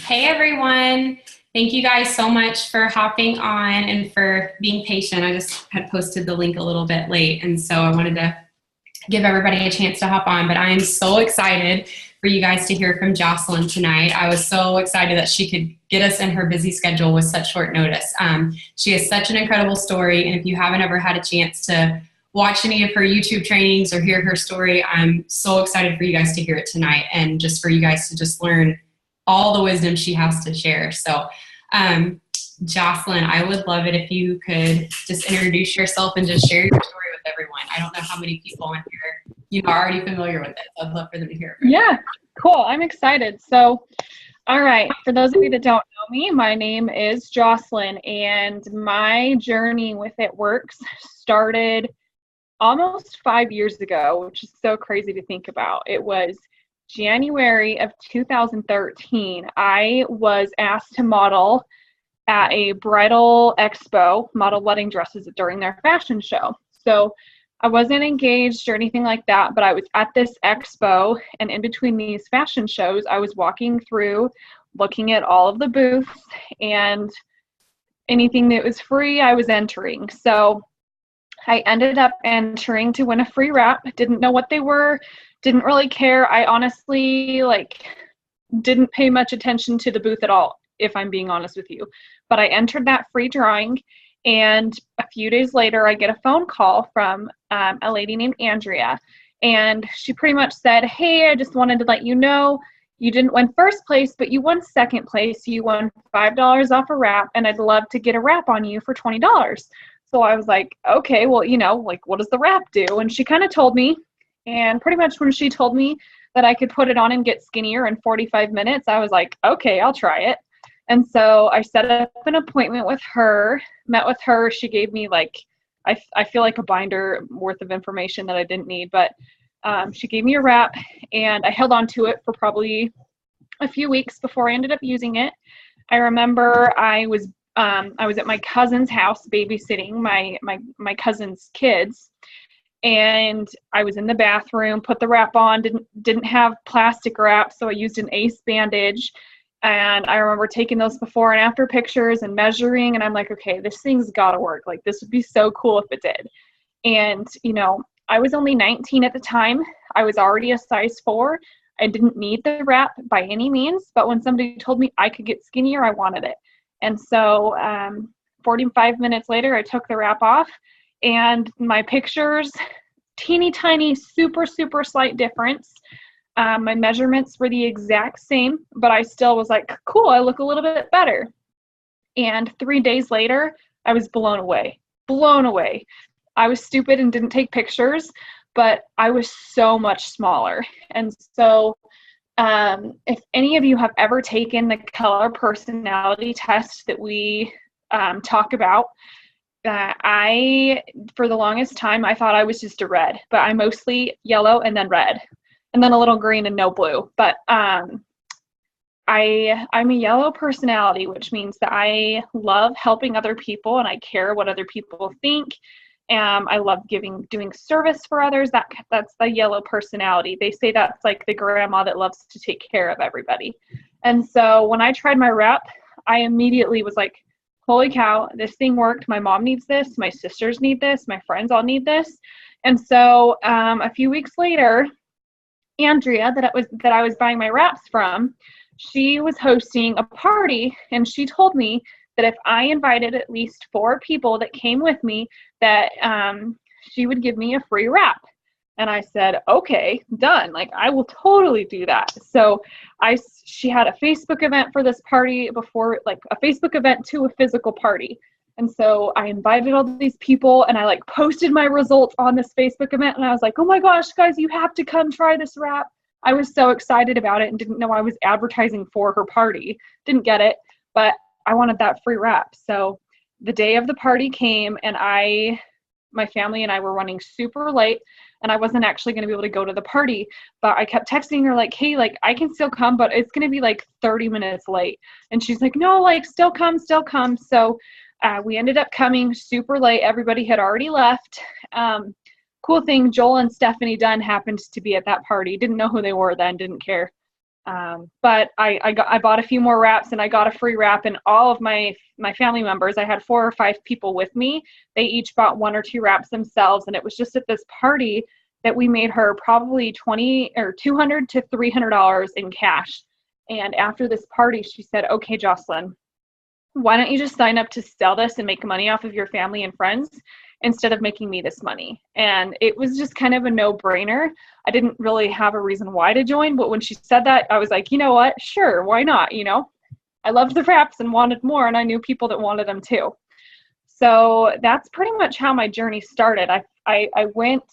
Hey everyone. Thank you guys so much for hopping on and for being patient. I just had posted the link a little bit late, and so I wanted to give everybody a chance to hop on, but I am so excited for you guys to hear from Jocelyn tonight. I was so excited that she could get us in her busy schedule with such short notice. She has such an incredible story, and if you haven't ever had a chance to watch any of her YouTube trainings or hear her story, I'm so excited for you guys to hear it tonight and just for you guys to just learn all the wisdom she has to share. So, Jocelyn, I would love it if you could just introduce yourself and just share your story with everyone. I don't know how many people in here are already familiar with it. So I'd love for them to hear it. Yeah, cool. I'm excited. So, all right, for those of you that don't know me, my name is Jocelyn, and my journey with It Works started almost 5 years ago, which is so crazy to think about. It was January of 2013. I was asked to model at a bridal expo, model wedding dresses during their fashion show. So I wasn't engaged or anything like that, but I was at this expo, and in between these fashion shows, I was walking through, looking at all of the booths, and anything that was free, I was entering. So I ended up entering to win a free wrap. Didn't know what they were, didn't really care. I honestly didn't pay much attention to the booth at all, if I'm being honest with you. But I entered that free drawing, and a few days later, I get a phone call from a lady named Andrea, and she pretty much said, "Hey, I just wanted to let you know you didn't win first place, but you won second place. You won $5 off a wrap, and I'd love to get a wrap on you for $20. So I was like, okay, well, what does the wrap do? And she kind of told me, and pretty much when she told me that I could put it on and get skinnier in 45 minutes, I was like, okay, I'll try it. And so I set up an appointment with her, met with her. She gave me I feel like a binder worth of information that I didn't need, but she gave me a wrap, and I held on to it for probably a few weeks before I ended up using it. I remember I was at my cousin's house babysitting my cousin's kids, and I was in the bathroom, put the wrap on, didn't have plastic wrap, so I used an ace bandage. And I remember taking those before and after pictures and measuring, and I'm like, okay, this thing's gotta work. Like, this would be so cool if it did. And, I was only 19 at the time. I was already a size 4. I didn't need the wrap by any means, but when somebody told me I could get skinnier, I wanted it. And so 45 minutes later, I took the wrap off, and my pictures, teeny tiny, super, super slight difference. My measurements were the exact same, but I still was like, cool, I look a little bit better. And 3 days later, I was blown away. I was stupid and didn't take pictures, but I was so much smaller. And so if any of you have ever taken the color personality test that we talk about, for the longest time, I thought I was just a red, but I'm mostly yellow and then red, and then a little green and no blue. But I'm a yellow personality, which means that I love helping other people, and I care what other people think. I love doing service for others. That's the yellow personality. They say that's like the grandma that loves to take care of everybody. And so when I tried my wrap, I immediately was like, holy cow, this thing worked. My mom needs this. My sisters need this. My friends all need this. And so a few weeks later, Andrea, that I was buying my wraps from, she was hosting a party, and she told me that if I invited at least 4 people that came with me, that she would give me a free wrap. And I said, okay, done. Like, I will totally do that. So she had a Facebook event for this party before, like a Facebook event to a physical party. And so I invited all these people, and I posted my results on this Facebook event. And I was like, oh my gosh, guys, you have to come try this wrap. I was so excited about it and didn't know I was advertising for her party. Didn't get it, but I wanted that free wrap. So the day of the party came, and my family and I were running super late, and I wasn't actually going to be able to go to the party, but I kept texting her like, hey, I can still come, but it's going to be 30 minutes late. And she's like, no, still come. So we ended up coming super late. Everybody had already left. Cool thing, Joel and Stephanie Dunn happened to be at that party. Didn't know who they were then, didn't care. But I bought a few more wraps, and I got a free wrap, and all of my family members, I had 4 or 5 people with me. They each bought 1 or 2 wraps themselves. And it was just at this party that we made her probably $200 to $300 in cash. And after this party, she said, okay, Jocelyn, why don't you just sign up to sell this and make money off of your family and friends instead of making me this money? And it was just kind of a no-brainer. I didn't really have a reason why to join, but when she said that, I was like, you know what? Sure, why not? I loved the wraps and wanted more, and I knew people that wanted them too. So that's pretty much how my journey started. I went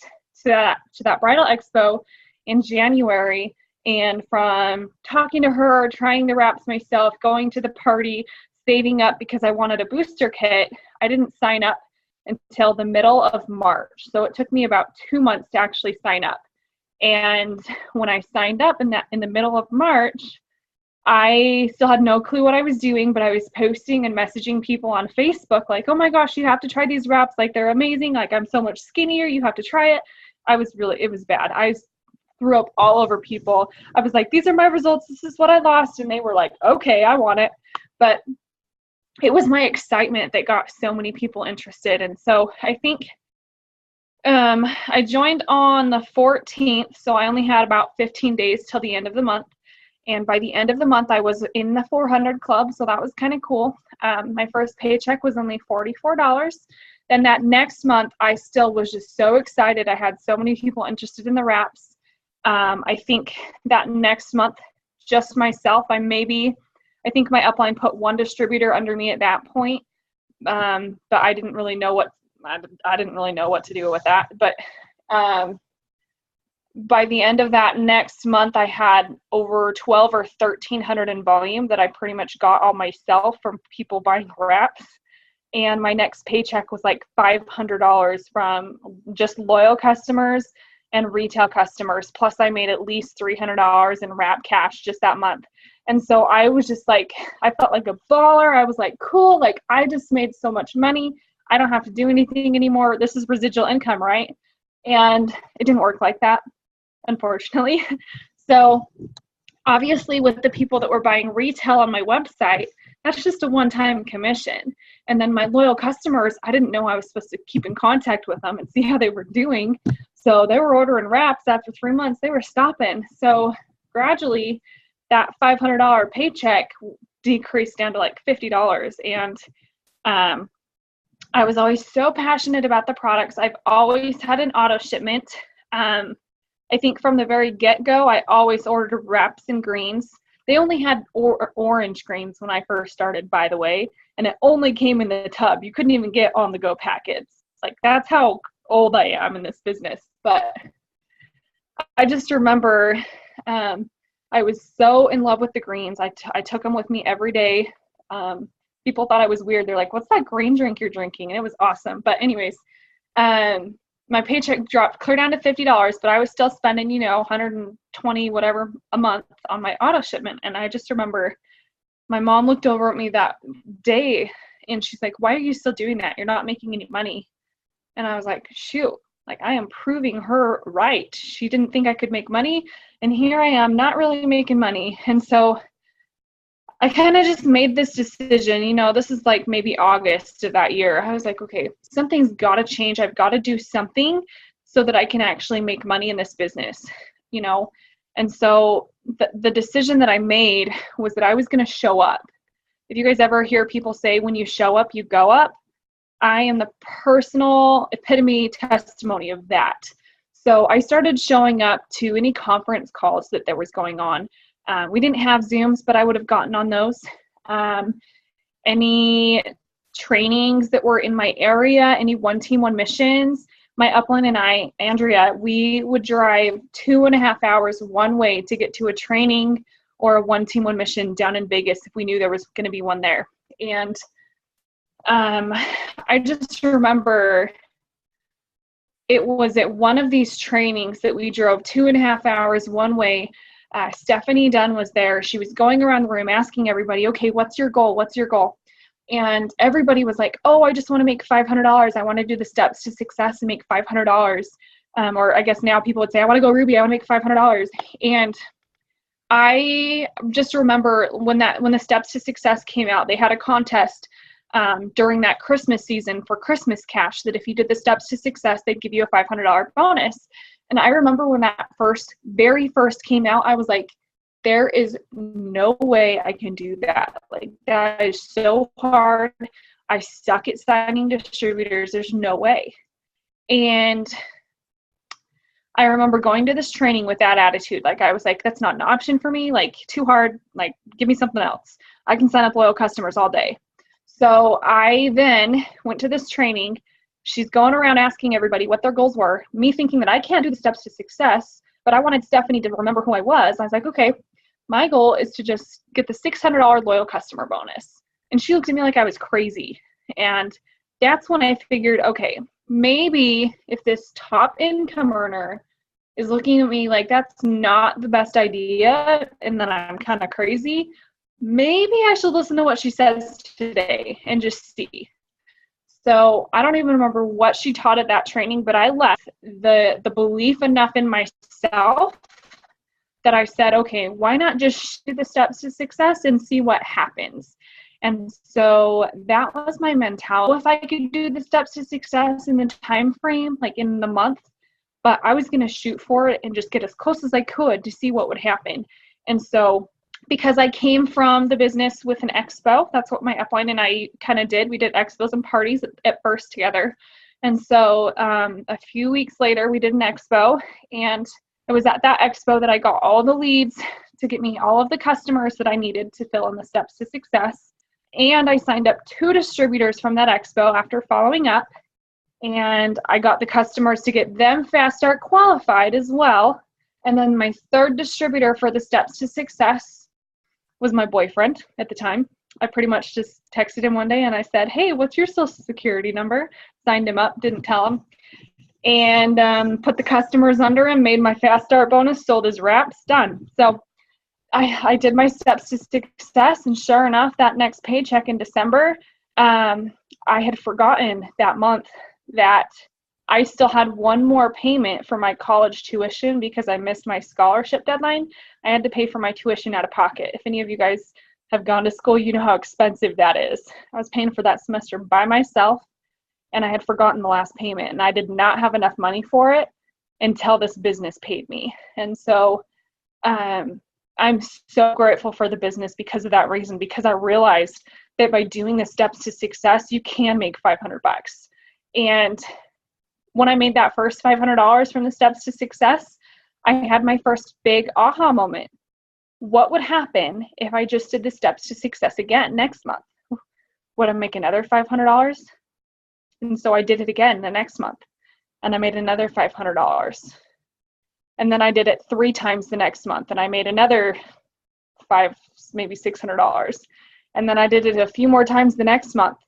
to that bridal expo in January, and from talking to her, trying the wraps myself, going to the party, saving up because I wanted a booster kit, I didn't sign up until the middle of March. So it took me about 2 months to actually sign up. And when I signed up in the middle of March, I still had no clue what I was doing, but I was posting and messaging people on Facebook like, oh my gosh, you have to try these wraps. Like, they're amazing. Like, I'm so much skinnier. You have to try it. It was bad. I threw up all over people. I was like, these are my results. This is what I lost. And they were like, okay, I want it. But it was my excitement that got so many people interested. And so I think I joined on the 14th. So I only had about 15 days till the end of the month. And by the end of the month, I was in the 400 club. So that was kind of cool. My first paycheck was only $44. Then that next month, I still was just so excited. I had so many people interested in the wraps. I think that next month, just myself, I think my upline put 1 distributor under me at that point. But I didn't really know what to do with that. But by the end of that next month, I had over 12 or 1,300 in volume that I pretty much got all myself from people buying wraps. And my next paycheck was like $500 from just loyal customers and retail customers. Plus I made at least $300 in wrap cash just that month. And so I was just like, I felt like a baller. I was like, cool. Like, I just made so much money. I don't have to do anything anymore. This is residual income, right? And it didn't work like that, unfortunately. So obviously with the people that were buying retail on my website, that's just a one-time commission. And then my loyal customers, I didn't know I was supposed to keep in contact with them and see how they were doing. So they were ordering wraps. After 3 months, they were stopping. So gradually that $500 paycheck decreased down to like $50. And I was always so passionate about the products. I've always had an auto shipment. I think from the very get-go, I always ordered wraps in greens. They only had orange greens when I first started, by the way, and it only came in the tub. You couldn't even get on-the-go packets. Like, that's how old I am in this business. But I just remember I was so in love with the greens. I took them with me every day. People thought I was weird. They're like, what's that green drink you're drinking? And it was awesome. But anyways, my paycheck dropped clear down to $50, but I was still spending, $120 whatever a month on my auto shipment. And I just remember my mom looked over at me that day and she's like, why are you still doing that? You're not making any money. And I was like, shoot, like, I am proving her right. She didn't think I could make money. And here I am not really making money. And so I kind of just made this decision, this is like maybe August of that year. I was like, okay, something's got to change. I've got to do something so that I can actually make money in this business, And so the decision that I made was that I was going to show up. If you guys ever hear people say, when you show up, you go up, I am the personal epitome testimony of that. So I started showing up to any conference calls that there was going on. We didn't have Zooms, but I would have gotten on those. Any trainings that were in my area, any one team, one missions, my upline and I, Andrea, we would drive 2.5 hours one way to get to a training or a one team, one mission down in Vegas if we knew there was going to be one there. And I just remember it was at one of these trainings that we drove 2.5 hours one way. Stephanie Dunn was there. She was going around the room asking everybody, okay, what's your goal? What's your goal? And everybody was like, oh, I just want to make $500. I want to do the steps to success and make $500. Or I guess now people would say, I want to go Ruby. I want to make $500. And I just remember when the Steps to Success came out, they had a contest during that Christmas season for Christmas cash, that if you did the Steps to Success, they'd give you a $500 bonus. And I remember when that very first came out, I was like, there is no way I can do that. Like, that is so hard. I suck at signing distributors. There's no way. And I remember going to this training with that attitude. Like, I was like, that's not an option for me. Like, too hard. Like, give me something else. I can sign up loyal customers all day. So I then went to this training. She's going around asking everybody what their goals were, me thinking that I can't do the Steps to Success, but I wanted Stephanie to remember who I was. I was like, okay, my goal is to just get the $600 loyal customer bonus. And she looked at me like I was crazy. And that's when I figured, okay, maybe if this top income earner is looking at me like that's not the best idea and then I'm kind of crazy, maybe I should listen to what she says today and just see. So I don't even remember what she taught at that training, but I left the belief enough in myself that I said, okay, why not just do the Steps to Success and see what happens? And so that was my mentality. If I could do the Steps to Success in the time frame, like in the month, but I was going to shoot for it and just get as close as I could to see what would happen. And so because I came from the business with an expo, that's what my upline and I kind of did. We did expos and parties at first together. And so a few weeks later, we did an expo, and it was at that expo that I got all the leads to get me all of the customers that I needed to fill in the Steps to Success. And I signed up 2 distributors from that expo after following up. And I got the customers to get them Fast Start qualified as well. And then my 3rd distributor for the Steps to Success was my boyfriend at the time. I pretty much just texted him one day and I said, hey, what's your social security number? Signed him up, didn't tell him. And put the customers under him, made my Fast Start bonus, sold his wraps, done. So I did my Steps to Success, and sure enough, that next paycheck in December, I had forgotten that month that I still had one more payment for my college tuition because I missed my scholarship deadline. I had to pay for my tuition out of pocket. If any of you guys have gone to school, you know how expensive that is. I was paying for that semester by myself, and I had forgotten the last payment, and I did not have enough money for it until this business paid me. And so I'm so grateful for the business because of that reason, because I realized that by doing the Steps to Success, you can make $500. And when I made that first $500 from the Steps to Success, I had my first big aha moment. What would happen if I just did the Steps to Success again next month? Would I make another $500? And so I did it again the next month, and I made another $500. And then I did it 3 times the next month, and I made another maybe $600. And then I did it a few more times the next month,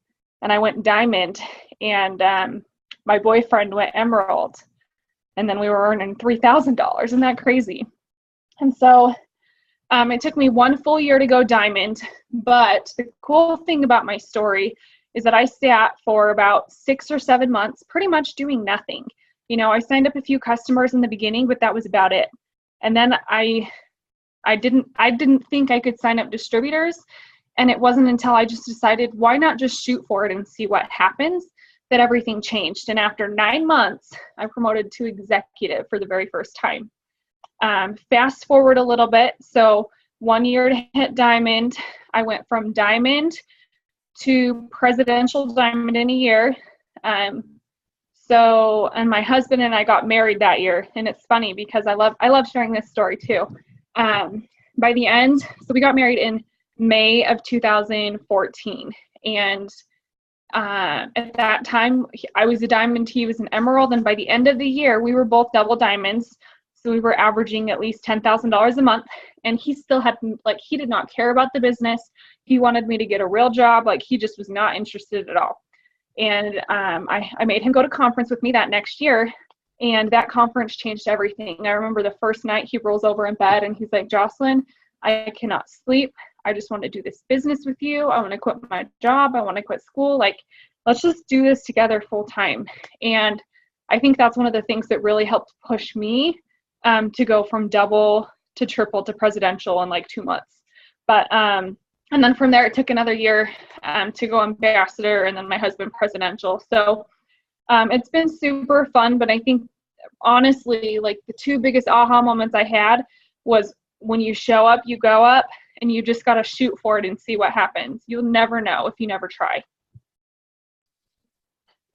and I went diamond, and my boyfriend went emerald, and then we were earning $3,000. Isn't that crazy? And so it took me 1 full year to go diamond, but the cool thing about my story is that I sat for about 6 or 7 months pretty much doing nothing. You know, I signed up a few customers in the beginning, but that was about it. And then I didn't think I could sign up distributors, and it wasn't until I just decided, why not just shoot for it and see what happens, that everything changed. And after 9 months, I promoted to executive for the very first time. Fast forward a little bit. So 1 year to hit diamond, I went from diamond to presidential diamond in a year. And my husband and I got married that year. And it's funny because I love sharing this story too. By the end, so we got married in May of 2014. And at that time, I was a diamond, he was an emerald. And by the end of the year, we were both double diamonds. So we were averaging at least $10,000 a month. And he still had, he did not care about the business. He wanted me to get a real job. He just was not interested at all. And I made him go to conference with me that next year. And that conference changed everything. I remember the first night he rolls over in bed and he's like, Jocelyn, I cannot sleep. I just want to do this business with you. I want to quit my job. I want to quit school. Let's just do this together full time. And I think that's one of the things that really helped push me to go from double to triple to presidential in like 2 months. But, and then from there, it took another year to go ambassador, and then my husband presidential. So it's been super fun, but I think honestly, like the two biggest aha moments I had was when you show up, you go up, and you just got to shoot for it and see what happens. You'll never know if you never try.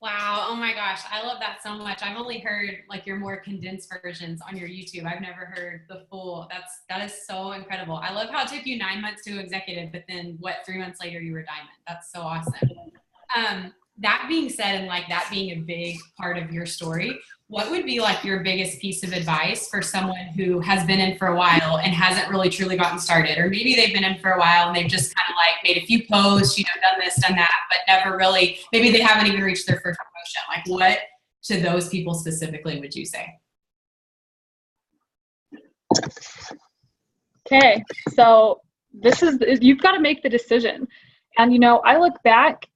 Wow. Oh my gosh. I love that so much. I've only heard like your more condensed versions on your YouTube. I've never heard the full. That is so incredible. I love how it took you 9 months to executive, but then 3 months later you were diamond. That's so awesome. That being said, and like that being a big part of your story, what would be like your biggest piece of advice for someone who has been in for a while and hasn't really truly gotten started? Or maybe they've been in for a while and they've just kind of like made a few posts, done this, done that, but never really, maybe they haven't even reached their first promotion. Like what to those people specifically would you say? Okay, so you've got to make the decision. And, I look back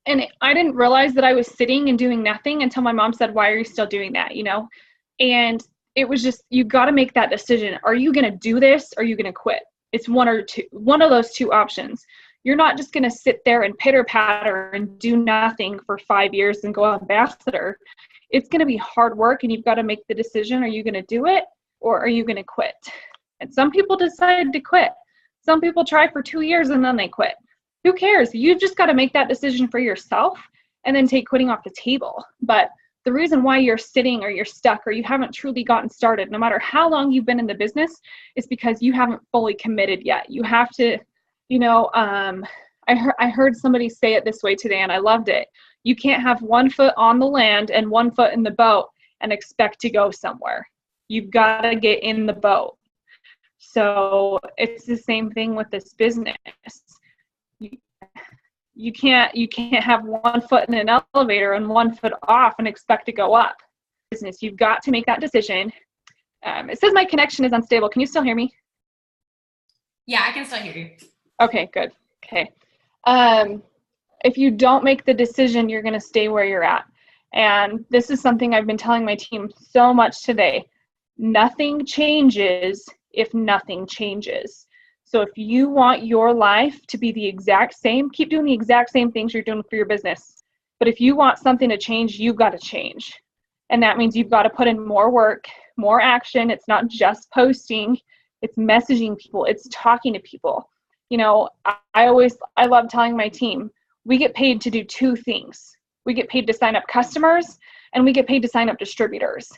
and I didn't realize that I was sitting and doing nothing until my mom said, why are you still doing that? And it was just, you got to make that decision. Are you going to do this? Or are you going to quit? It's one of those two options. You're not just going to sit there and pitter patter and do nothing for 5 years and go ambassador. It's going to be hard work, and you've got to make the decision. Are you going to do it, or are you going to quit? And some people decide to quit. Some people try for 2 years and then they quit. Who cares? You've just got to make that decision for yourself and then take quitting off the table. But the reason why you're sitting or you're stuck or you haven't truly gotten started, no matter how long you've been in the business, is because you haven't fully committed yet. You have to, I heard somebody say it this way today and I loved it. You can't have 1 foot on the land and 1 foot in the boat and expect to go somewhere. You've got to get in the boat. So it's the same thing with this business. You can't have 1 foot in an elevator and 1 foot off and expect to go up. Business, you've got to make that decision. It says my connection is unstable. Can you still hear me? Yeah, I can still hear you. Okay, good. Okay. If you don't make the decision, you're going to stay where you're at. And this is something I've been telling my team so much today. Nothing changes if nothing changes. So if you want your life to be the exact same, keep doing the exact same things you're doing for your business. But if you want something to change, you've got to change. And that means you've got to put in more work, more action. It's not just posting, it's messaging people, it's talking to people. I love telling my team, we get paid to do 2 things. We get paid to sign up customers, and we get paid to sign up distributors.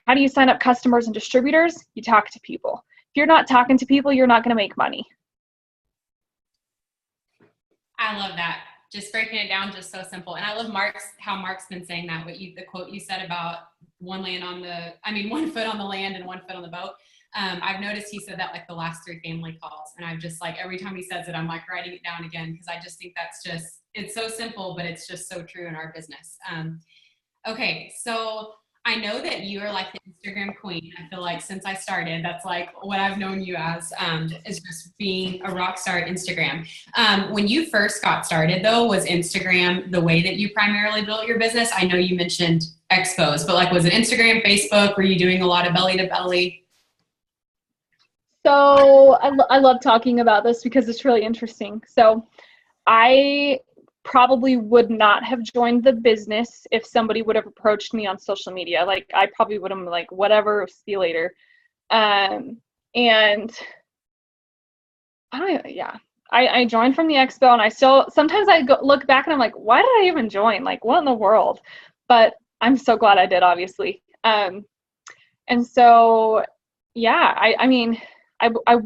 How do you sign up customers and distributors? You talk to people. If you're not talking to people, you're not going to make money. I love that. Just breaking it down, just so simple. And I love how Mark's been saying that, the quote you said about 1 foot on the land and 1 foot on the boat. I've noticed he said that like the last 3 family calls. And I've just like, every time he says it, I'm like writing it down again, because I just think it's so simple, but it's just so true in our business. Okay. So I know that you are like the Instagram queen. I feel like since I started, that's like what I've known you as, is just being a rock star at Instagram. When you first got started though, was Instagram the way that you primarily built your business? I know you mentioned expos, but like, was it Instagram, Facebook? Were you doing a lot of belly to belly? So I love talking about this because it's really interesting. So I probably would not have joined the business if somebody would have approached me on social media. Like I probably would have been like, whatever, see you later. And I joined from the expo, and I still, sometimes I look back and I'm like, why did I even join? Like, what in the world? But I'm so glad I did, obviously. And so, yeah, I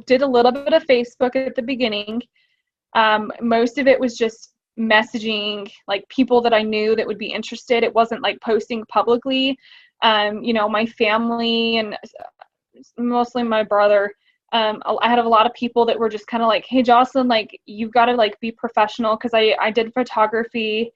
did a little bit of Facebook at the beginning. Most of it was just messaging like people that I knew that would be interested. It wasn't like posting publicly. My family and mostly my brother, I had a lot of people that were just kind of like, hey Jocelyn, like you've got to like be professional, because I did photography,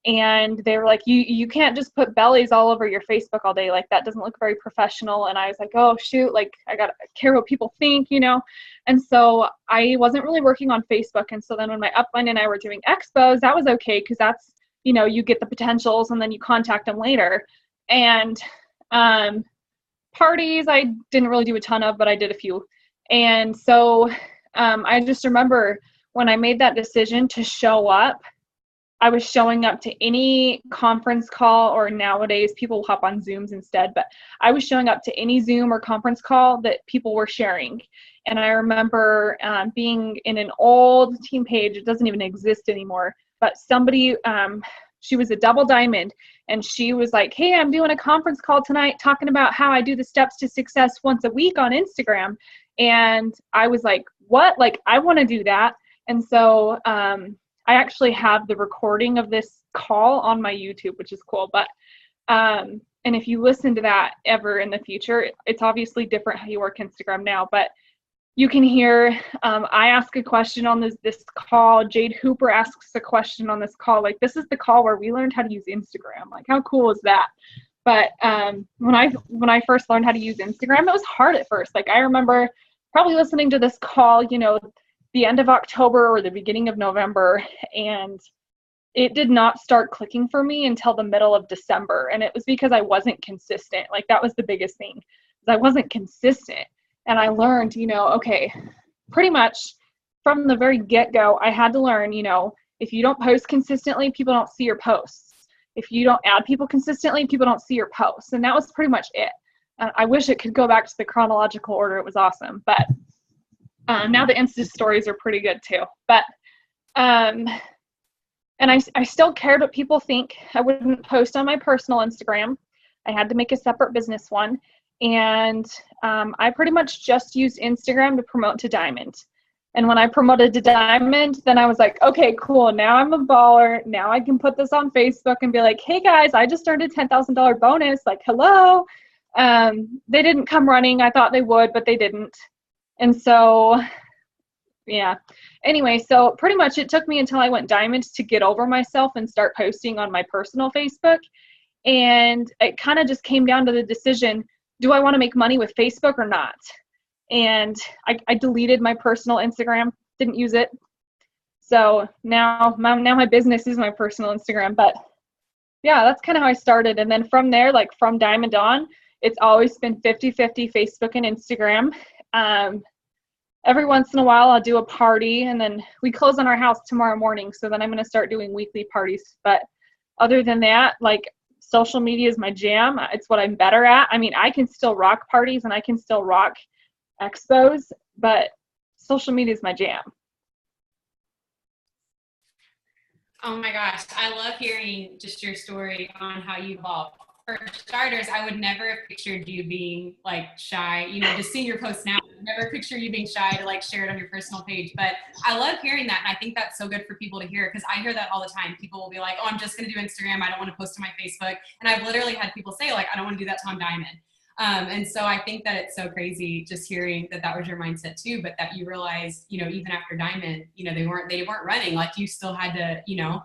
and they were like, you can't just put bellies all over your Facebook all day, like that doesn't look very professional. And I was like, oh shoot, like I gotta care what people think, and so I wasn't really working on Facebook. And so then when my upline and I were doing expos, that was okay, because that's, you get the potentials and then you contact them later. And parties I didn't really do a ton of, but I did a few. And so I just remember when I made that decision to show up, I was showing up to any conference call, or nowadays people hop on Zooms instead, but I was showing up to any Zoom or conference call that people were sharing. And I remember being in an old team page, it doesn't even exist anymore, but somebody, she was a double diamond, and she was like, hey, I'm doing a conference call tonight talking about how I do the steps to success once a week on Instagram. And I was like, what? Like, I want to do that. And so I actually have the recording of this call on my YouTube, which is cool. But and if you listen to that ever in the future, it's obviously different how you work Instagram now, but you can hear I ask a question on this call. Jade Hooper asks a question on this call. Like, this is the call where we learned how to use Instagram. Like, how cool is that? But when I first learned how to use Instagram, it was hard at first. Like, I remember probably listening to this call, you know, the end of October or the beginning of November, and it did not start clicking for me until the middle of December. And it was because I wasn't consistent. Like, that was the biggest thing, is I wasn't consistent. And I learned, you know, okay, pretty much from the very get-go, I had to learn, you know, if you don't post consistently, people don't see your posts. If you don't add people consistently, people don't see your posts. And that was pretty much it. I wish it could go back to the chronological order. It was awesome. But now the Insta stories are pretty good too. But, and I still cared what people think. I wouldn't post on my personal Instagram. I had to make a separate business one. And I pretty much just used Instagram to promote to Diamond. And when I promoted to Diamond, then I was like, okay, cool. Now I'm a baller. Now I can put this on Facebook and be like, hey guys, I just earned a $10,000 bonus. Like, hello. They didn't come running. I thought they would, but they didn't. And so, yeah. Anyway, so pretty much it took me until I went Diamond to get over myself and start posting on my personal Facebook. And it kind of just came down to the decision, do I want to make money with Facebook or not? And I deleted my personal Instagram, didn't use it. So now my business is my personal Instagram. But yeah, that's kind of how I started. And then from there, like from Diamond on, it's always been 50-50 Facebook and Instagram. Every once in a while I'll do a party, and then we close on our house tomorrow morning. So then I'm going to start doing weekly parties. But other than that, like, social media is my jam. It's what I'm better at. I mean, I can still rock parties and I can still rock expos, but social media is my jam. Oh my gosh, I love hearing just your story on how you evolved. For starters, I would never have pictured you being like shy, you know, just seeing your posts now, I never picture you being shy to like share it on your personal page. But I love hearing that. And I think that's so good for people to hear, because I hear that all the time. People will be like, oh, I'm just going to do Instagram. I don't want to post to my Facebook. And I've literally had people say, like, I don't want to do that till I'm Diamond. And so I think that it's so crazy just hearing that that was your mindset too, but that you realized, you know, even after Diamond, you know, they weren't running. Like, you still had to, you know,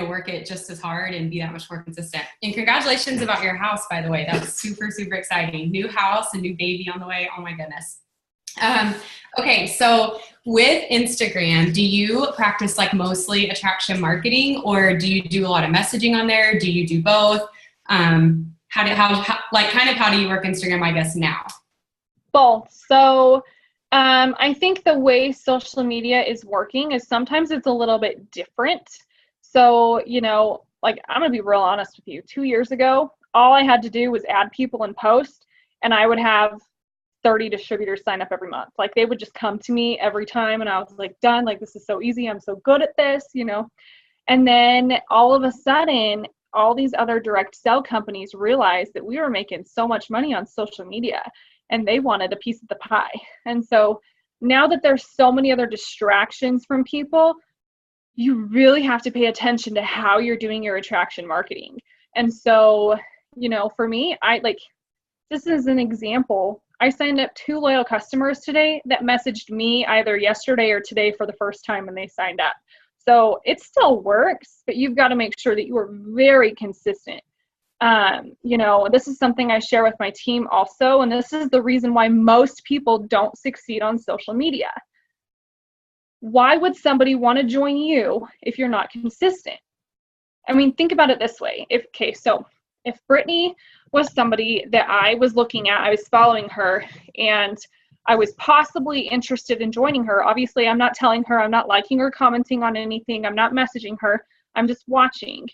work it just as hard and be that much more consistent. And congratulations about your house, by the way. That's super, super exciting. New house, a new baby on the way. Oh my goodness. Okay, so with Instagram, do you practice like mostly attraction marketing, or do you do a lot of messaging on there? Do you do both? How do you work Instagram, I guess, now? Both. So I think the way social media is working is sometimes it's a little bit different. So, you know, like, I'm going to be real honest with you. 2 years ago, all I had to do was add people and post, and I would have 30 distributors sign up every month. Like, they would just come to me every time, and I was like, done. Like, this is so easy. I'm so good at this, you know. And then all of a sudden, all these other direct sell companies realized that we were making so much money on social media, and they wanted a piece of the pie. And so now that there's so many other distractions from people, you really have to pay attention to how you're doing your attraction marketing. And so, you know, for me, this is an example. I signed up 2 loyal customers today that messaged me either yesterday or today for the first time when they signed up. So it still works, but you've got to make sure that you are very consistent. You know, this is something I share with my team also, and this is the reason why most people don't succeed on social media. Why would somebody want to join you if you're not consistent? I mean, think about it this way. So If Brittany was somebody that I was looking at, I was following her, and I was possibly interested in joining her. Obviously, I'm not telling her, I'm not liking or commenting on anything, I'm not messaging her, I'm just watching.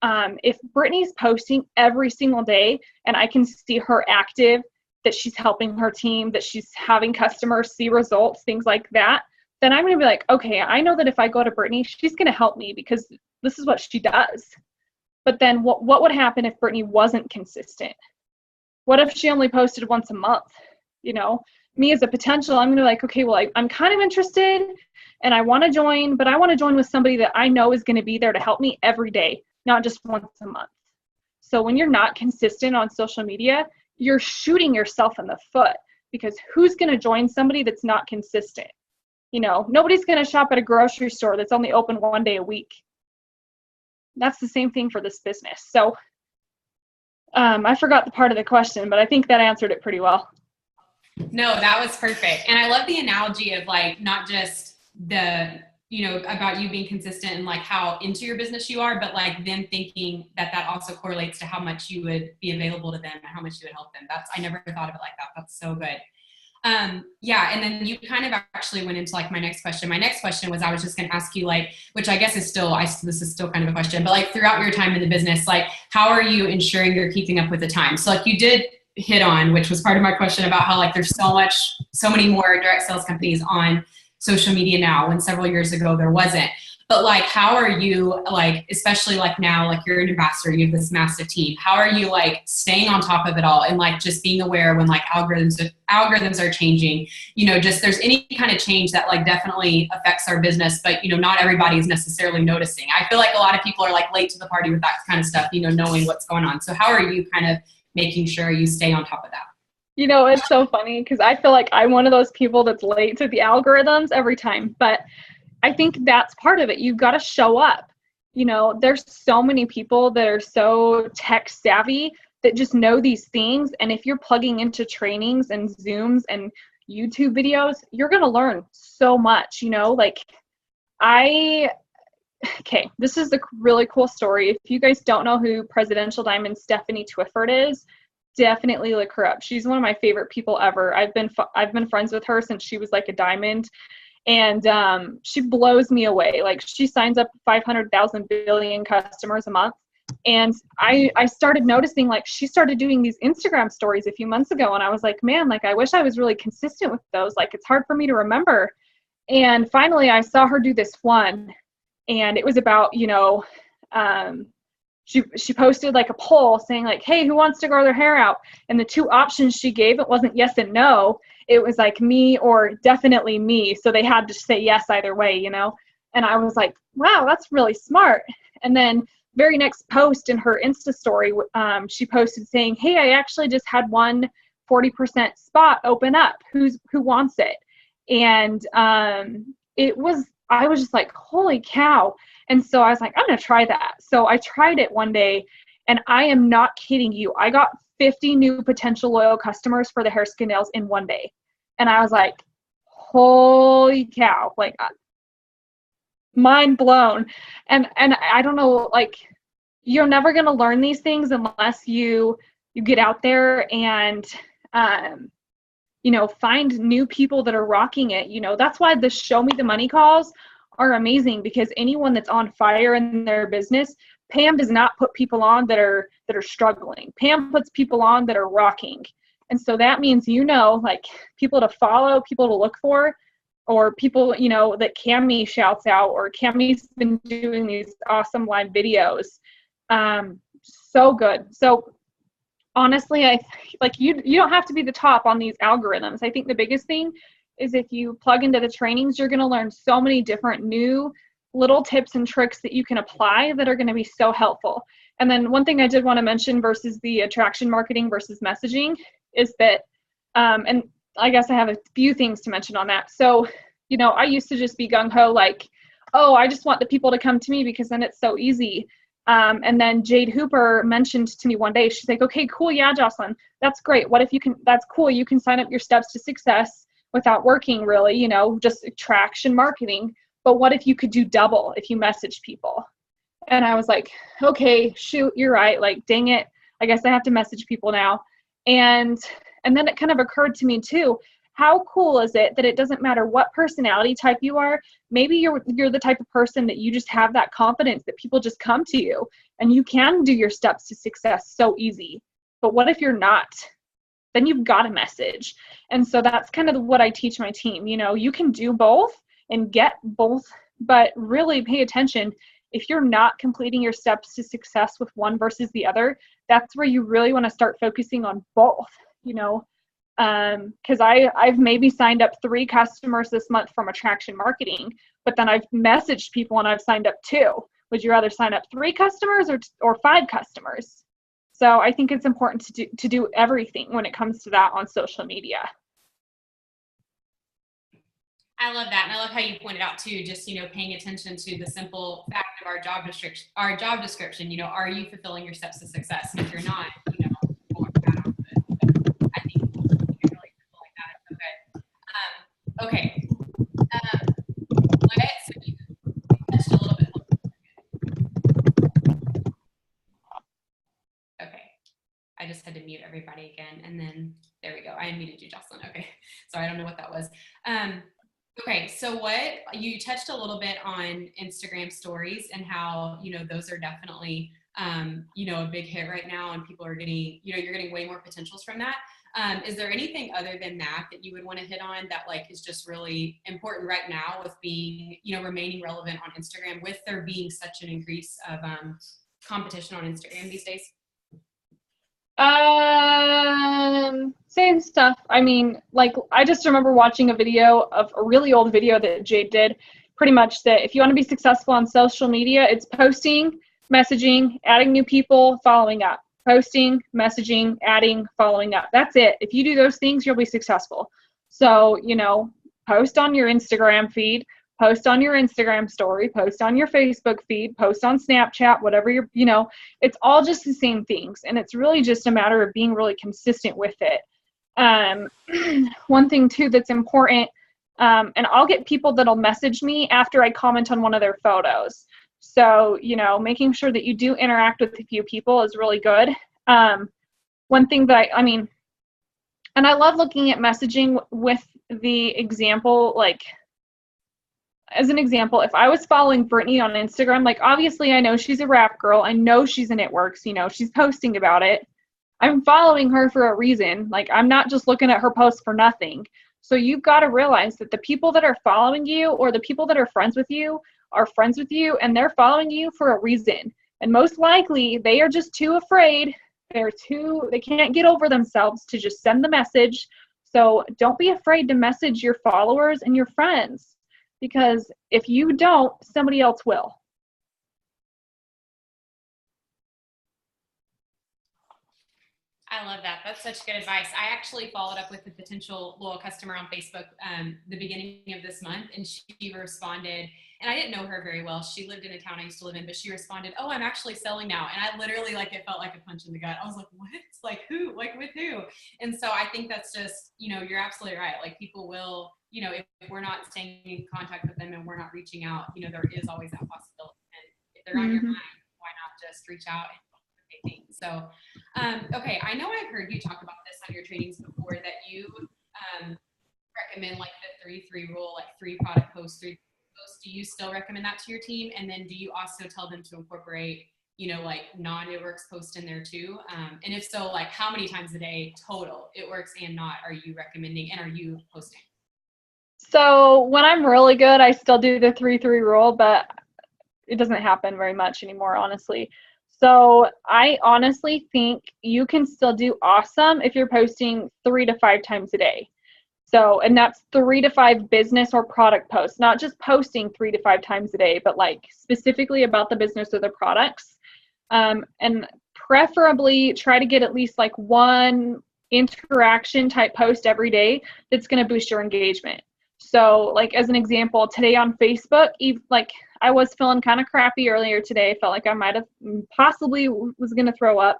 If Brittany's posting every single day and I can see her active, that she's helping her team, that she's having customers see results, things like that, then I'm going to be like, okay, I know that if I go to Brittany, she's going to help me because this is what she does. But then what would happen if Brittany wasn't consistent? What if she only posted once a month? You know, me as a potential, I'm going to be like, okay, well, I'm kind of interested and I want to join, but I want to join with somebody that I know is going to be there to help me every day, not just once a month. So when you're not consistent on social media, you're shooting yourself in the foot, because who's going to join somebody that's not consistent? You know, nobody's going to shop at a grocery store that's only open one day a week. That's the same thing for this business. So I forgot the part of the question, but I think that answered it pretty well. No, that was perfect. And I love the analogy of like, not just the, you know, about you being consistent and like how into your business you are, but like them thinking that that also correlates to how much you would be available to them and how much you would help them. I never thought of it like that. That's so good. Yeah. And then you kind of actually went into like my next question. My next question was, I was just going to ask you like, which I guess is still, this is still kind of a question, but like throughout your time in the business, like how are you ensuring you're keeping up with the time? So like you did hit on, which was part of my question about how like there's so many more direct sales companies on social media now, when several years ago there wasn't. But like, how are you, like, especially like now, like you're an ambassador, you have this massive team. How are you like staying on top of it all and like just being aware when like algorithms are changing, you know, just there's any kind of change that like definitely affects our business, but you know, not everybody is necessarily noticing. I feel like a lot of people are like late to the party with that kind of stuff, you know, knowing what's going on. So how are you kind of making sure you stay on top of that? You know, it's so funny because I feel like I'm one of those people that's late to the algorithms every time, but I think that's part of it. You've got to show up. You know, there's so many people that are so tech savvy that just know these things. And if you're plugging into trainings and Zooms and YouTube videos, you're going to learn so much, you know, like okay, this is a really cool story. If you guys don't know who Presidential Diamond Stephanie Twyford is, definitely look her up. She's one of my favorite people ever. I've been friends with her since she was like a diamond. And she blows me away. Like she signs up 500,000 billion customers a month. And I started noticing like she started doing these Instagram stories a few months ago. And I was like, man, like I wish I was really consistent with those. Like it's hard for me to remember. And finally I saw her do this one. And it was about, you know, she posted like a poll saying like, hey, who wants to grow their hair out? And the two options she gave, it wasn't yes and no. It was like me or definitely me. So they had to say yes either way, you know? And I was like, wow, that's really smart. And then very next post in her Insta story, she posted saying, hey, I actually just had one 40% spot open up. Who wants it? And I was just like, holy cow. And so I was like, I'm going to try that. So I tried it one day, and I am not kidding you. I got 50 new potential loyal customers for the hair, skin, nails in one day. And I was like, holy cow, like mind blown. And I don't know, like you're never going to learn these things unless you get out there and, you know, find new people that are rocking it. You know, that's why the show me the money calls are amazing, because anyone that's on fire in their business, Pam does not put people on that are struggling. Pam puts people on that are rocking. And so that means, you know, like people to follow, people to look for, or people, you know, that Cammie shouts out, or Cammie's been doing these awesome live videos. So good. So honestly, I like you don't have to be the top on these algorithms. I think the biggest thing is if you plug into the trainings, you're going to learn so many different new little tips and tricks that you can apply that are going to be so helpful. And then one thing I did want to mention versus the attraction marketing versus messaging is that, and I guess I have a few things to mention on that. So, you know, I used to just be gung-ho like, oh, I just want the people to come to me because then it's so easy. And then Jade Hooper mentioned to me one day, she's like, okay, cool. Yeah, Jocelyn, that's great. What if you can, that's cool. You can sign up your steps to success without working really, you know, just attraction marketing. But what if you could do double if you message people? And I was like, okay, shoot, you're right. Like, dang it. I guess I have to message people now. And then it kind of occurred to me too, how cool is it that it doesn't matter what personality type you are? Maybe you're the type of person that you just have that confidence that people just come to you and you can do your steps to success so easy. But what if you're not? Then you've got a message. And so that's kind of what I teach my team. You know, you can do both and get both, but really pay attention. If you're not completing your steps to success with one versus the other, that's where you really want to start focusing on both, you know. Because I've maybe signed up 3 customers this month from attraction marketing, but then I've messaged people and I've signed up 2. Would you rather sign up 3 customers or 5 customers? So I think it's important to do everything when it comes to that on social media. I love that. And I love how you pointed out too, just, you know, paying attention to the simple fact of our job description, you know, are you fulfilling your steps to success? And if you're not, you know, I think it's really simple like that. It's so good. Okay. So you touched a little bit. Okay. I just had to mute everybody again. And then there we go. I unmuted you, Jocelyn. Okay. Sorry. I don't know what that was. Okay, so you touched a little bit on Instagram stories and how, you know, those are definitely, you know, a big hit right now and people are getting, you know, you're getting way more potentials from that. Is there anything other than that you would want to hit on that like is just really important right now with being, you know, remaining relevant on Instagram with there being such an increase of competition on Instagram these days? Same stuff. I mean, like, I just remember watching a really old video that Jade did, pretty much that if you want to be successful on social media, it's posting, messaging, adding new people, following up. Posting, messaging, adding, following up. That's it. If you do those things, you'll be successful. So, you know, post on your Instagram feed, post on your Instagram story, post on your Facebook feed, post on Snapchat, whatever you know, it's all just the same things. And it's really just a matter of being really consistent with it. One thing too that's important, and I'll get people that'll message me after I comment on one of their photos. So, you know, making sure that you do interact with a few people is really good. One thing that I mean, and I love looking at messaging with the example, like, as an example, if I was following Brittany on Instagram, like, obviously I know she's a rap girl. I know she's in It Works, you know, she's posting about it. I'm following her for a reason. Like, I'm not just looking at her posts for nothing. So you've got to realize that the people that are following you or the people that are friends with you and they're following you for a reason. And most likely they are just too afraid. They can't get over themselves to just send the message. So don't be afraid to message your followers and your friends, because if you don't, somebody else will. I love that. That's such good advice. I actually followed up with a potential loyal customer on Facebook the beginning of this month, and she responded, and I didn't know her very well. She lived in a town I used to live in, but she responded, "Oh, I'm actually selling now." And I literally, like, it felt like a punch in the gut. I was like, what? Like, who? Like, with who? And so I think that's just, you know, you're absolutely right. Like, people will, you know, if we're not staying in contact with them and we're not reaching out, you know, there is always that possibility. And if they're on your mind, why not just reach out and things. So, okay, I know I've heard you talk about this on your trainings before, that you recommend like the 3-3 rule, like 3 product posts, 3 posts. Do you still recommend that to your team? And then do you also tell them to incorporate, you know, like non-It Works posts in there too? And if so, like, how many times a day total, It Works and not, are you recommending and are you posting? So when I'm really good, I still do the 3-3 rule, but it doesn't happen very much anymore, honestly. So I honestly think you can still do awesome if you're posting 3 to 5 times a day. So, and that's 3 to 5 business or product posts, not just posting 3 to 5 times a day, but like specifically about the business or the products. And preferably try to get at least like 1 interaction type post every day that's going to boost your engagement. So, like, as an example, today on Facebook, like, I was feeling kind of crappy earlier today. Felt like I might have possibly was going to throw up.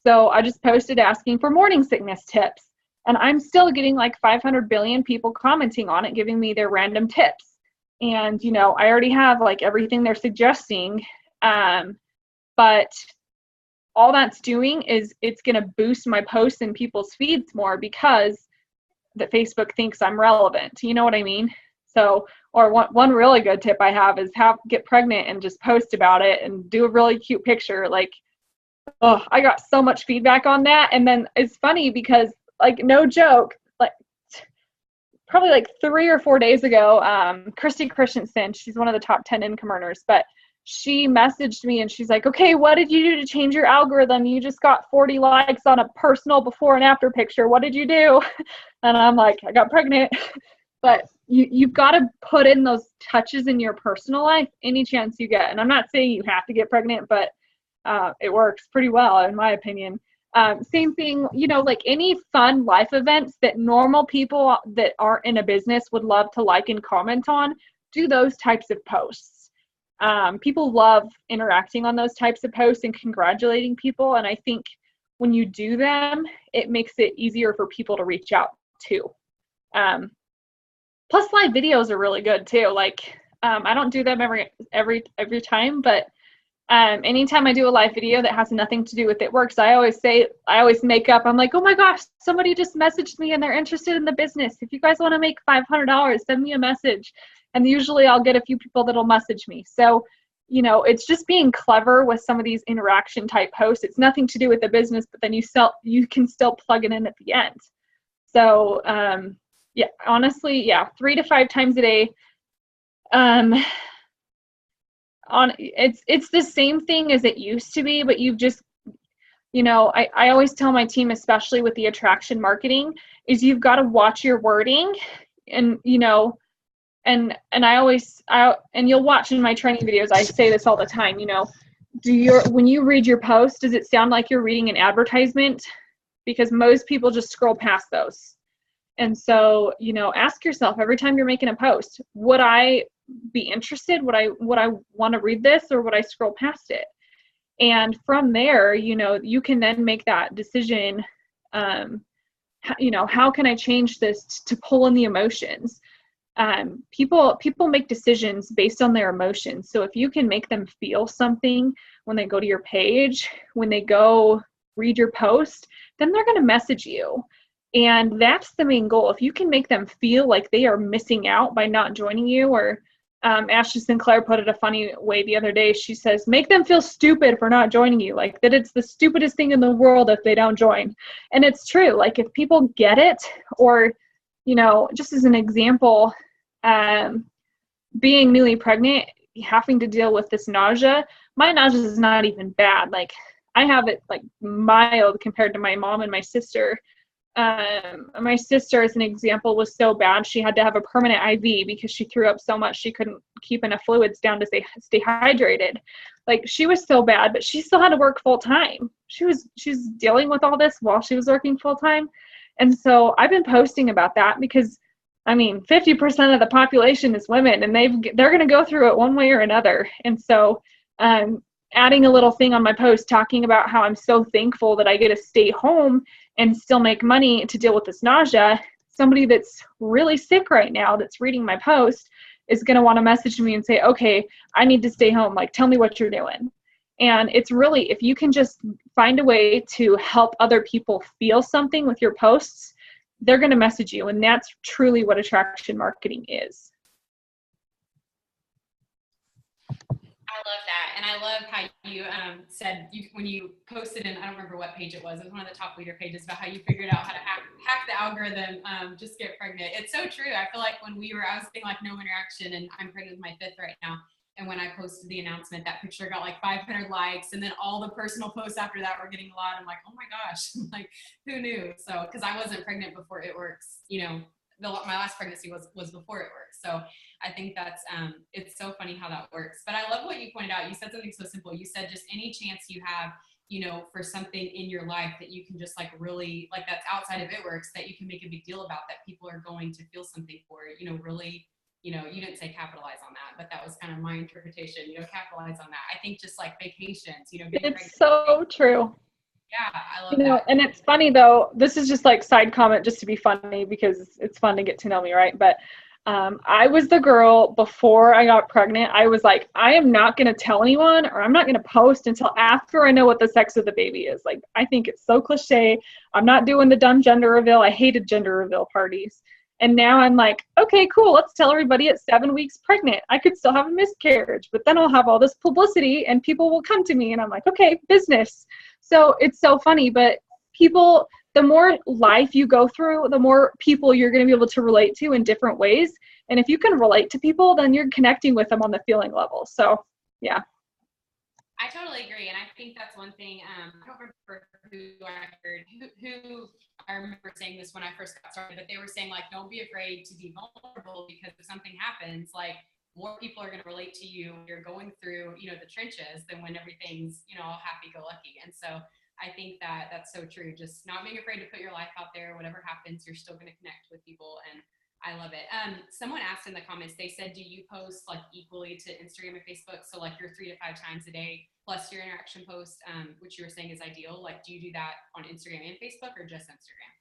So I just posted asking for morning sickness tips. And I'm still getting like 500 billion people commenting on it, giving me their random tips. And, you know, I already have like everything they're suggesting. But all that's doing is it's going to boost my posts in people's feeds more because that Facebook thinks I'm relevant. You know what I mean? So, or one really good tip I have is get pregnant and just post about it and do a really cute picture. Like, oh, I got so much feedback on that. And then it's funny because, like, no joke, like probably like 3 or 4 days ago, Christy Christensen, she's one of the top 10 income earners, but she messaged me and she's like, okay, what did you do to change your algorithm? You just got 40 likes on a personal before and after picture. What did you do? And I'm like, I got pregnant. But you've got to put in those touches in your personal life any chance you get. And I'm not saying you have to get pregnant, but it works pretty well, in my opinion. Same thing, you know, like any fun life events that normal people that aren't in a business would love to like and comment on, do those types of posts. People love interacting on those types of posts and congratulating people. And I think when you do them, it makes it easier for people to reach out too. Plus live videos are really good too. Like, I don't do them every time, but anytime I do a live video that has nothing to do with It Works, I always make up, I'm like, oh my gosh, somebody just messaged me and they're interested in the business. If you guys want to make $500, send me a message. And usually I'll get a few people that'll message me. So, you know, it's just being clever with some of these interaction type posts. It's nothing to do with the business, but then you can still plug it in at the end. So, yeah, honestly, yeah, 3 to 5 times a day. It's the same thing as it used to be, but you've just, you know, I always tell my team, especially with the attraction marketing, is you've got to watch your wording. And, you know, and you'll watch in my training videos, I say this all the time, you know, when you read your post, does it sound like you're reading an advertisement? Because most people just scroll past those. And so, you know, ask yourself every time you're making a post, would I be interested? Would I want to read this, or would I scroll past it? And from there, you know, you can then make that decision. You know, how can I change this to pull in the emotions? People make decisions based on their emotions. So if you can make them feel something when they go to your page, when they go read your post, then they're going to message you. And that's the main goal. If you can make them feel like they are missing out by not joining you, or Ashley Sinclair put it a funny way the other day. She says, make them feel stupid for not joining you, like that it's the stupidest thing in the world if they don't join. And it's true. Like if people get it, or, you know, just as an example, being newly pregnant, having to deal with this nausea, my nausea is not even bad. Like I have it like mild compared to my mom and my sister. My sister, as an example, was so bad she had to have a permanent IV because she threw up so much she couldn't keep enough fluids down to stay hydrated. Like she was so bad, but she still had to work full time. She's dealing with all this while she was working full time. And so I've been posting about that because, I mean, 50% of the population is women, and they're going to go through it one way or another. And so adding a little thing on my post talking about how I'm so thankful that I get to stay home and still make money to deal with this nausea, somebody that's really sick right now that's reading my post is going to want to message me and say, okay, I need to stay home. Like, tell me what you're doing. And it's really, if you can just find a way to help other people feel something with your posts, they're going to message you. And that's truly what attraction marketing is. I love that. And I love how you said when you posted in, I don't remember what page it was one of the top leader pages, about how you figured out how to hack the algorithm, just get pregnant. It's so true. I feel like I was thinking like no interaction, and I'm pregnant with my 5th right now. And when I posted the announcement, that picture got like 500 likes. And then all the personal posts after that were getting a lot. I'm like, oh my gosh, like who knew? So, cause I wasn't pregnant before It Works, you know, my last pregnancy was before It Works. So I think that's, it's so funny how that works. But I love what you pointed out. You said something so simple. You said just any chance you have, you know, for something in your life that you can just like really, like that's outside of It Works, that you can make a big deal about, that people are going to feel something for, you know, really, you know, you didn't say capitalize on that, but that was kind of my interpretation, you know, capitalize on that. I think just like vacations, you know, it's so true. Yeah, I love that. And it's funny though, this is just like side comment just to be funny because it's fun to get to know me, right? But I was the girl before I got pregnant. I was like, I am not going to tell anyone, or I'm not going to post until after I know what the sex of the baby is. Like, I think it's so cliche. I'm not doing the dumb gender reveal. I hated gender reveal parties. And now I'm like, okay, cool. Let's tell everybody at 7 weeks pregnant. I could still have a miscarriage, but then I'll have all this publicity and people will come to me. And I'm like, okay, business. So it's so funny, but people, the more life you go through, the more people you're going to be able to relate to in different ways. And if you can relate to people, then you're connecting with them on the feeling level. So, yeah. I totally agree. And I think that's one thing. I don't remember who I heard, who I remember saying this when I first got started, but they were saying, like, don't be afraid to be vulnerable, because if something happens, like, more people are going to relate to you when you're going through, you know, the trenches than when everything's, you know, all happy-go-lucky. And so I think that that's so true. Just not being afraid to put your life out there. Whatever happens, you're still going to connect with people. And I love it. Someone asked in the comments, they said, do you post like equally to Instagram and Facebook? So like you're 3 to 5 times a day plus your interaction post, which you were saying is ideal. Like, do you do that on Instagram and Facebook or just Instagram?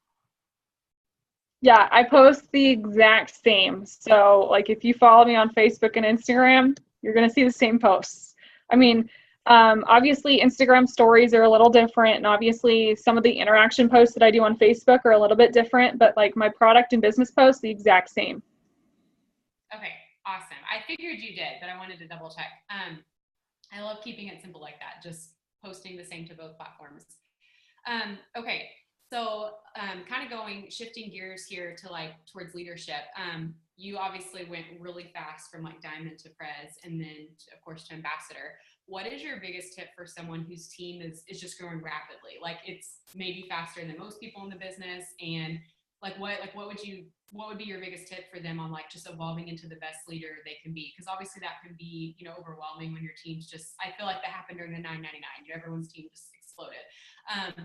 Yeah, I post the exact same. So like if you follow me on Facebook and Instagram, you're going to see the same posts. I mean, obviously Instagram stories are a little different, and obviously some of the interaction posts that I do on Facebook are a little bit different, but like my product and business posts, the exact same. Okay, awesome. I figured you did, but I wanted to double check. I love keeping it simple like that, just posting the same to both platforms. Okay, so kind of shifting gears here to like towards leadership. You obviously went really fast from like Diamond to Prez, and then of course to Ambassador. What is your biggest tip for someone whose team is just growing rapidly? Like it's maybe faster than most people in the business, and what would be your biggest tip for them on like just evolving into the best leader they can be? Because obviously that can be, you know, overwhelming when your team's just, I feel like that happened during the 999. Everyone's team just exploded.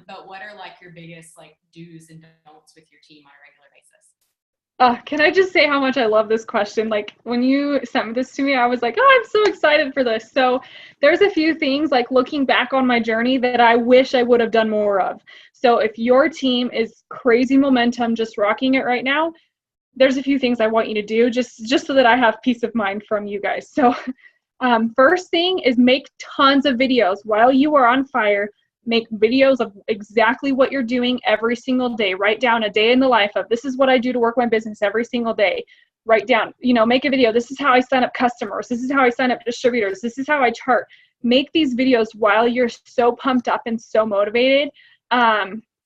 But what are like your biggest like do's and don'ts with your team on a regular basis? Can I just say how much I love this question? Like when you sent this to me, I was like, oh, I'm so excited for this. So there's a few things like looking back on my journey that I wish I would have done more of. So if your team is crazy momentum, just rocking it right now, there's a few things I want you to do just so that I have peace of mind from you guys. So first thing is make tons of videos while you are on fire. Make videos of exactly what you're doing every single day. Write down a day in the life of, this is what I do to work my business every single day. Write down, you know, make a video. This is how I sign up customers. This is how I sign up distributors. This is how I chart. Make these videos while you're so pumped up and so motivated.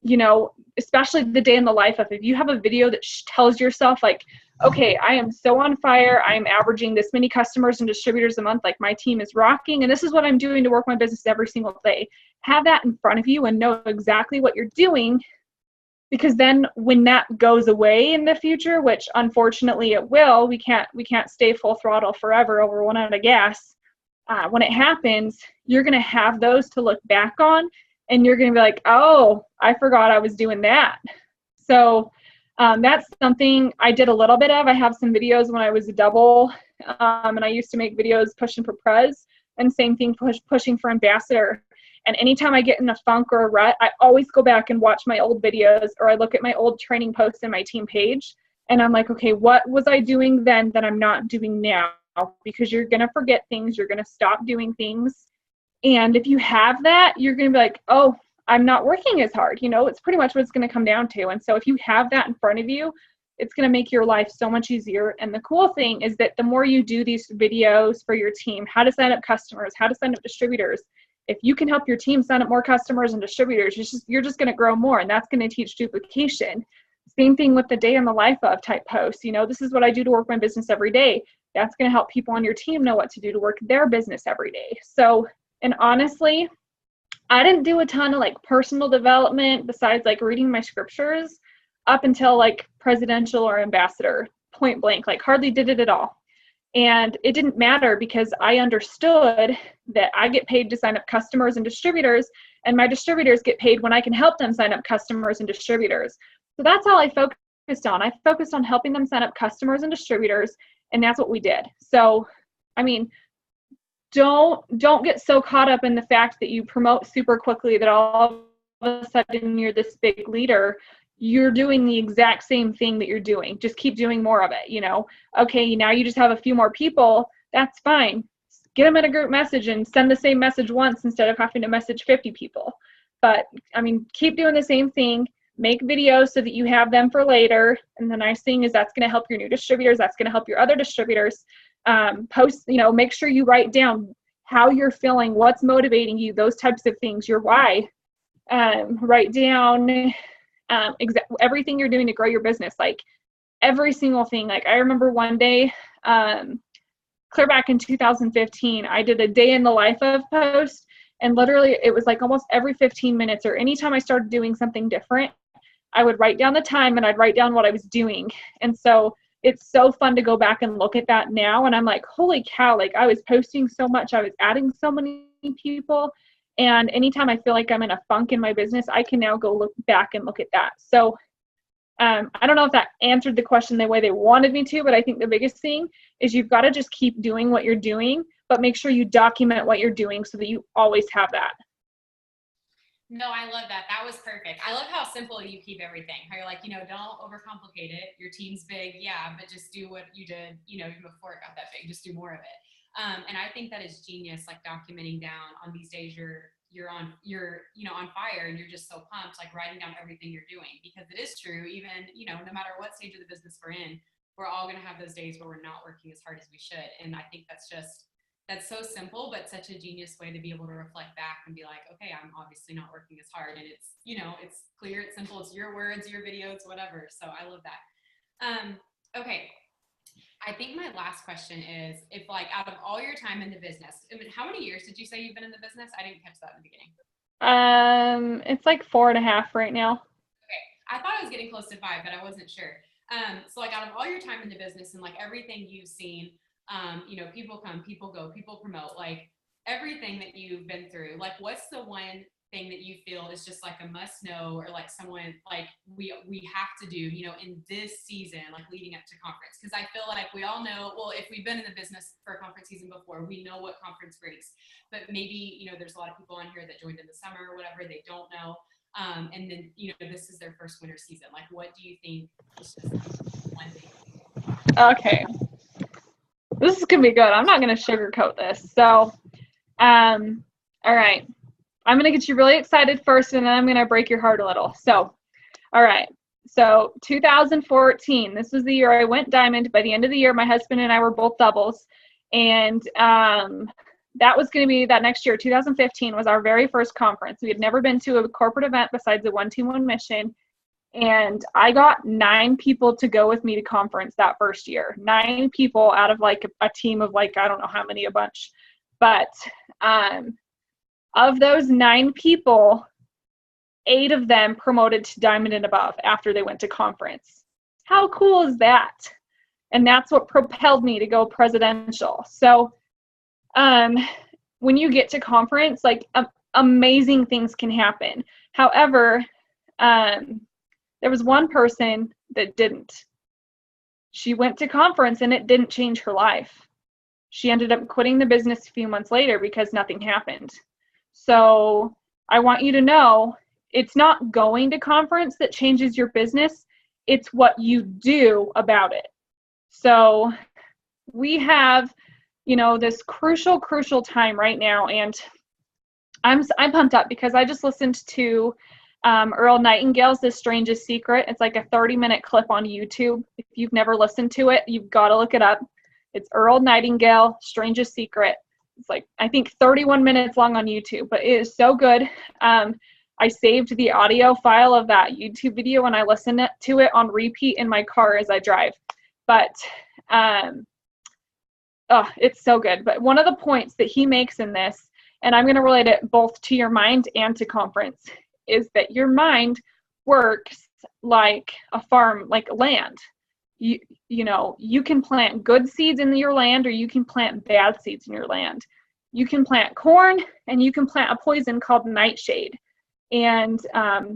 You know, especially the day in the life of, if you have a video that tells yourself like, okay, I am so on fire. I am averaging this many customers and distributors a month. Like my team is rocking, and this is what I'm doing to work my business every single day. Have that in front of you and know exactly what you're doing, because then when that goes away in the future, which unfortunately it will, we can't stay full throttle forever over one out of gas. When it happens, you're going to have those to look back on, and you're going to be like, oh, I forgot I was doing that. So that's something I did a little bit of. I have some videos when I was a double, and I used to make videos pushing for Prez, and same thing pushing for Ambassador. And anytime I get in a funk or a rut, I always go back and watch my old videos, or I look at my old training posts in my team page, and I'm like, okay, what was I doing then that I'm not doing now? Because you're going to forget things. You're going to stop doing things. And if you have that, you're going to be like, oh, I'm not working as hard. You know, it's pretty much what it's going to come down to. And so if you have that in front of you, it's going to make your life so much easier. And the cool thing is that the more you do these videos for your team, how to sign up customers, how to sign up distributors, if you can help your team sign up more customers and distributors, you're just going to grow more, and that's going to teach duplication. Same thing with the day in the life of type posts. You know, this is what I do to work my business every day. That's going to help people on your team know what to do to work their business every day. So, and honestly, I didn't do a ton of like personal development besides like reading my scriptures up until like presidential or ambassador, point blank, like hardly did it at all. And it didn't matter, because I understood that I get paid to sign up customers and distributors, and my distributors get paid when I can help them sign up customers and distributors. So that's all I focused on. I focused on helping them sign up customers and distributors, and that's what we did. So, I mean, don't get so caught up in the fact that you promote super quickly that all of a sudden you're this big leader. you're doing the exact same thing that you're doing. Just keep doing more of it, Okay, now you just have a few more people. That's fine. Get them in a group message and send the same message once instead of having to message 50 people. But, keep doing the same thing. Make videos so that you have them for later. And the nice thing is that's going to help your new distributors. That's going to help your other distributors. Post, make sure you write down how you're feeling, what's motivating you, those types of things, your why. Write down everything you're doing to grow your business, like every single thing. Like I remember one day, clear back in 2015, I did a day in the life of post, and literally it was like almost every 15 minutes or anytime I started doing something different, I would write down the time and I'd write down what I was doing. And so it's so fun to go back and look at that now. And I'm like, holy cow, like I was posting so much, I was adding so many people. And anytime I feel like I'm in a funk in my business, I can now go look back and look at that. So I don't know if that answered the question the way they wanted me to, but I think the biggest thing is you've got to just keep doing what you're doing, but make sure you document what you're doing so that you always have that. No, I love that. That was perfect. I love how simple you keep everything. How you're like, don't overcomplicate it. Your team's big, yeah, but just do what you did, even before it got that big. Just do more of it. And I think that is genius, like documenting down on these days you're on fire and you're just so pumped, like writing down everything you're doing, because it is true. Even, no matter what stage of the business we're in, we're all going to have those days where we're not working as hard as we should. And I think that's so simple, but such a genius way to be able to reflect back and be like, okay, I'm obviously not working as hard. And it's, it's clear, it's simple, it's your words, your videos, whatever. So I love that. Okay. I think my last question is, if like out of all your time in the business, how many years did you say you've been in the business? I didn't catch that in the beginning. It's like 4.5 right now. Okay. I thought I was getting close to 5, but I wasn't sure. So like out of all your time in the business and like everything you've seen, people come, people go, people promote, like everything that you've been through, like what's the one thing that you feel is just like a must know, or like someone like we have to do, in this season, like leading up to conference? Because I feel like we all know, well, if we've been in the business for a conference season before, we know what conference brings, but maybe, there's a lot of people on here that joined in the summer or whatever, they don't know. And then, this is their first winter season. Like, what do you think is just one thing? Okay. This is going to be good. I'm not going to sugarcoat this. So, all right. I'm going to get you really excited first, and then I'm going to break your heart a little. So, all right. So 2014, this was the year I went diamond. By the end of the year, my husband and I were both doubles. And that was going to be that next year. 2015 was our very first conference. We had never been to a corporate event besides the One Team, One Mission. And I got 9 people to go with me to conference that first year. 9 people out of like a team of like, I don't know how many, a bunch. But of those 9 people, 8 of them promoted to diamond and above after they went to conference. How cool is that? And that's what propelled me to go presidential. So when you get to conference, like amazing things can happen. However, there was one person that didn't. She went to conference and it didn't change her life. She ended up quitting the business a few months later because nothing happened. So I want you to know, it's not going to conference that changes your business. It's what you do about it. So we have, this crucial time right now. And I'm pumped up because I just listened to Earl Nightingale's The Strangest Secret. It's like a 30-minute clip on YouTube. If you've never listened to it, you've got to look it up. It's Earl Nightingale, Strangest Secret. It's like, I think 31 minutes long on YouTube, but it is so good. I saved the audio file of that YouTube video and I listen to it on repeat in my car as I drive. But it's so good. But one of the points that he makes in this, and I'm going to relate it both to your mind and to conference, is that your mind works like a farm, like land. You can plant good seeds in your land, or you can plant bad seeds in your land. You can plant corn and you can plant a poison called nightshade. And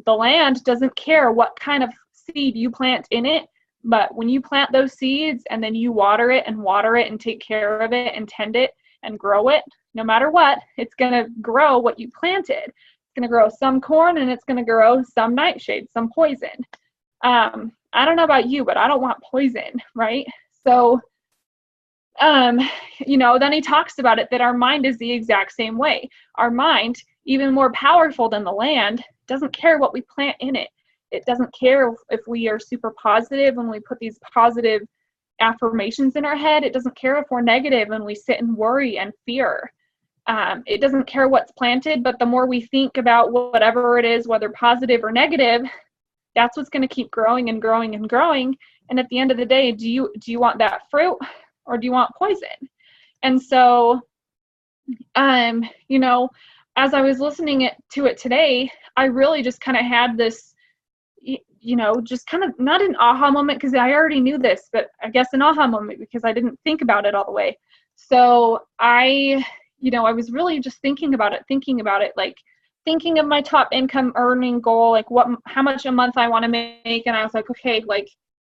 the land doesn't care what kind of seed you plant in it, but when you plant those seeds and then you water it and take care of it and tend it and grow it, no matter what, it's going to grow what you planted. It's going to grow some corn and it's going to grow some nightshade, some poison. I don't know about you, but I don't want poison, right? So, then he talks about it, that our mind is the exact same way. Our mind, even more powerful than the land, doesn't care what we plant in it. It doesn't care if we are super positive when we put these positive affirmations in our head. It doesn't care if we're negative and we sit and worry and fear. It doesn't care what's planted, but the more we think about whatever it is, whether positive or negative, that's what's going to keep growing and growing and growing. And at the end of the day, do you want that fruit or do you want poison? And so, as I was listening to it today, I really just kind of had this, just kind of not an aha moment because I already knew this, but I guess an aha moment because I didn't think about it all the way. So I was really just thinking about it, like thinking of my top income earning goal, like how much a month I want to make. And I was like, okay, like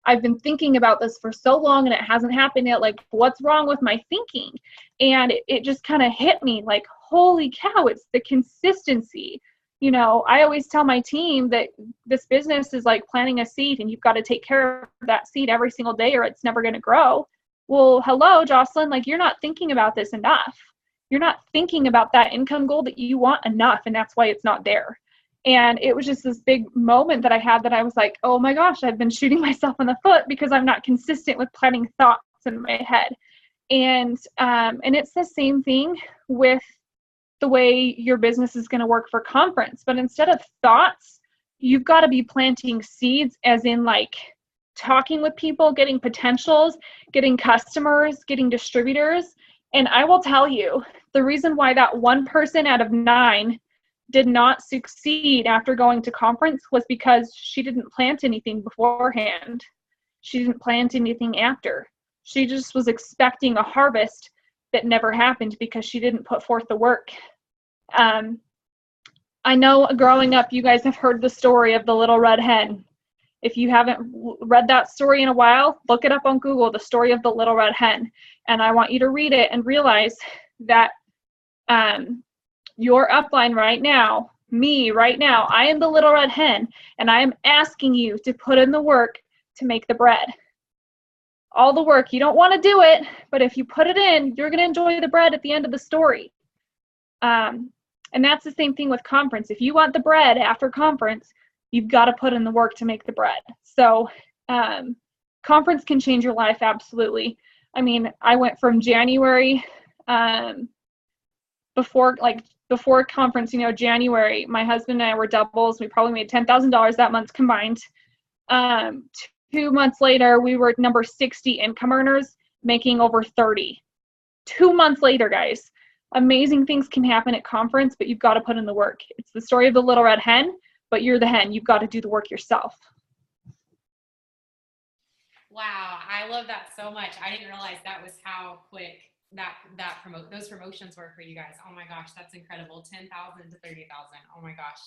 I've been thinking about this for so long and it hasn't happened yet. Like, what's wrong with my thinking? And it just kind of hit me like, holy cow, it's the consistency. I always tell my team that this business is like planting a seed and you've got to take care of that seed every single day or it's never going to grow. Well, hello, Jocelyn, like you're not thinking about this enough. You're not thinking about that income goal that you want enough, and that's why it's not there. And it was just this big moment that I had that I was like, oh my gosh, I've been shooting myself in the foot because I'm not consistent with planting thoughts in my head. And it's the same thing with the way your business is going to work for conference. But instead of thoughts, you've got to be planting seeds, as in like talking with people, getting potentials, getting customers, getting distributors. And I will tell you, the reason why that one person out of 9 did not succeed after going to conference was because she didn't plant anything beforehand. She didn't plant anything after. She just was expecting a harvest that never happened because she didn't put forth the work. I know growing up, you guys have heard the story of the little red hen. If you haven't read that story in a while, look it up on Google, the story of the little red hen. And I want you to read it and realize that your upline right now, me right now, I am the little red hen, and I am asking you to put in the work to make the bread. All the work. You don't want to do it, but if you put it in, you're going to enjoy the bread at the end of the story. And that's the same thing with conference. If you want the bread after conference, you've got to put in the work to make the bread. So conference can change your life, absolutely. I mean, I went from January, before conference, January, my husband and I were doubles. We probably made $10,000 that month combined. 2 months later, we were number 60 income earners, making over 30. 2 months later, guys. Amazing things can happen at conference, but you've got to put in the work. It's the story of the little red hen, but you're the hen. You've got to do the work yourself. Wow, I love that so much. I didn't realize that was how quick those promotions were for you guys. Oh my gosh, that's incredible. 10,000 to 30,000. Oh my gosh.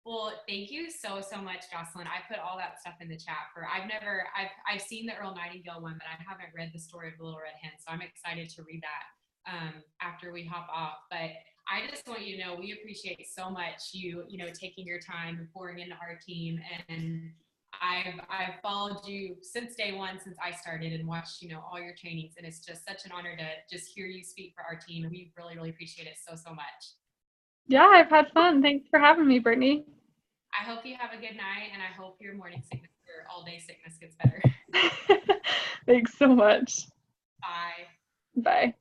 Well, thank you so much, Jocelyn. I put all that stuff in the chat I've seen the Earl Nightingale one, but I haven't read the story of the little red hen. So I'm excited to read that after we hop off. But I just want you to know we appreciate so much you taking your time and pouring into our team. And I've followed you since day one, since I started, and watched all your trainings, and it's just such an honor to just hear you speak for our team. We really appreciate it so much. Yeah, I've had fun. Thanks for having me, Brittany. I hope you have a good night, and I hope your morning sickness or all day sickness gets better. Thanks so much. Bye. Bye.